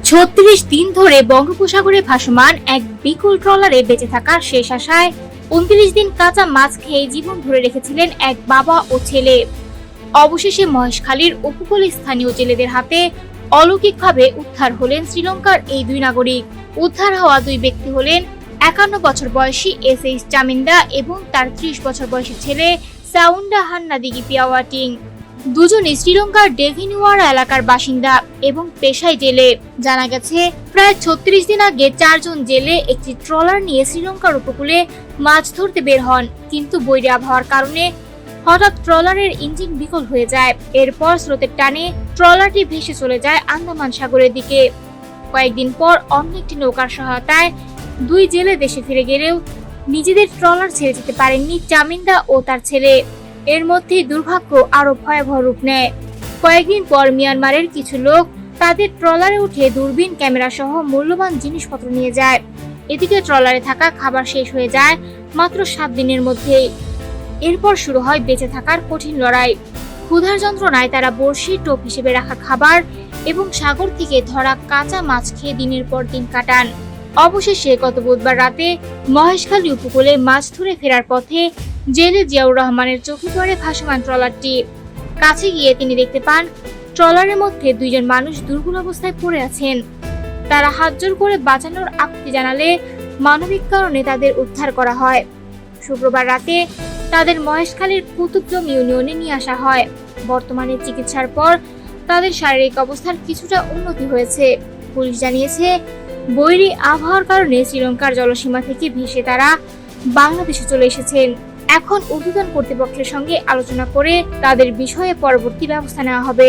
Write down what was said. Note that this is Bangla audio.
৩৬ দিন ধরে বঙ্গোপসাগরে ভাসমান এক বিকল ট্রলারে বেঁচে থাকার শেষ আশায় ২৯ দিন কাঁচা মাছ খেয়ে জীবন ধরে রেখেছিলেন এক বাবা ও ছেলে। অবশেষে মহেশখালীর উপকূলে স্থানীয় জেলেদের হাতে অলৌকিকভাবে উদ্ধার হলেন শ্রীলঙ্কার এই দুই নাগরিক। উদ্ধার হওয়া দুই ব্যক্তি হলেন ৫১ বছর বয়সী এস.এইচ. চামিন্দা এবং তার ৩০ বছর বয়সী ছেলে সাউন্ডা হান্নাদিগি পিয়াওয়াটিং। দুজনই শ্রীলঙ্কার ডেভিনিওয়ারা এলাকার বাসিন্দা এবং পেশায় জেলে। জানা গেছে, প্রায় ৩৬ দিন আগে ৪ জন জেলে একটি ট্রলার নিয়ে শ্রীলঙ্কার উপকূলে মাছ ধরতে বের হন, কিন্তু বৈরী আবহাওয়ার কারণে হঠাৎ ট্রলারের ইঞ্জিন বিকল হয়ে যায়। এরপর স্রোতের টানে ট্রলারটি ভেসে চলে যায় আন্দামান সাগরের দিকে। কয়েকদিন পর অন্য একটি নৌকার সহায়তায় দুই জেলে দেশে ফিরে গেলেও নিজেদের ট্রলার ছেড়ে যেতে পারেননি চামিন্দা ও তার ছেলে। এর মধ্যেই দুর্ভাগ্য আরো ভয়াবহ রূপ নেয়। কয়েকদিন পর মিয়ানমারের কিছু লোক তাদের ট্রলারে উঠে দূরবীন, ক্যামেরা সহ মূল্যবান জিনিসপত্র নিয়ে যায়। এদিকে ট্রলারে থাকা খাবার শেষ হয়ে যায় মাত্র ৭ দিনের মধ্যেই। এরপর শুরু হয় বেঁচে থাকার কঠিন লড়াই। ক্ষুধার যন্ত্রণায় তারা বড়শি, টোপ হিসেবে রাখা খাবার এবং সাগর থেকে ধরা কাঁচা মাছ খেয়ে দিনের পর দিন কাটান। অবশেষে গত বুধবার রাতে মহেশখালী উপকূলে মাছ ধরে ফেরার পথে জেলে জিয়াউর রহমানের চোখে পড়ে ভাসমান ট্রলারটি। কাছে গিয়ে তিনি দেখতে পান ট্রলারের মধ্যে দুইজন মানুষ দুর্বল অবস্থায় পড়ে আছেন। তারা হাতজোড় করে বাঁচানোর আকুতি জানালে মানবিক কারণে তাদের উদ্ধার করা হয়। শুক্রবার রাতে তাদের মহেশখালীর কুতুবজম ইউনিয়নে নিয়ে আসা হয়। বর্তমানে চিকিৎসার পর তাদের শারীরিক অবস্থার কিছুটা উন্নতি হয়েছে। পুলিশ জানিয়েছে, বৈরী আবহাওয়ার কারণে শ্রীলঙ্কার জলসীমা থেকে ভেসে তারা বাংলাদেশে চলে এসেছেন। এখন ঊর্ধ্বতন কর্তৃপক্ষের সঙ্গে আলোচনা করে তাদের বিষয়ে পরবর্তী ব্যবস্থা নেওয়া হবে।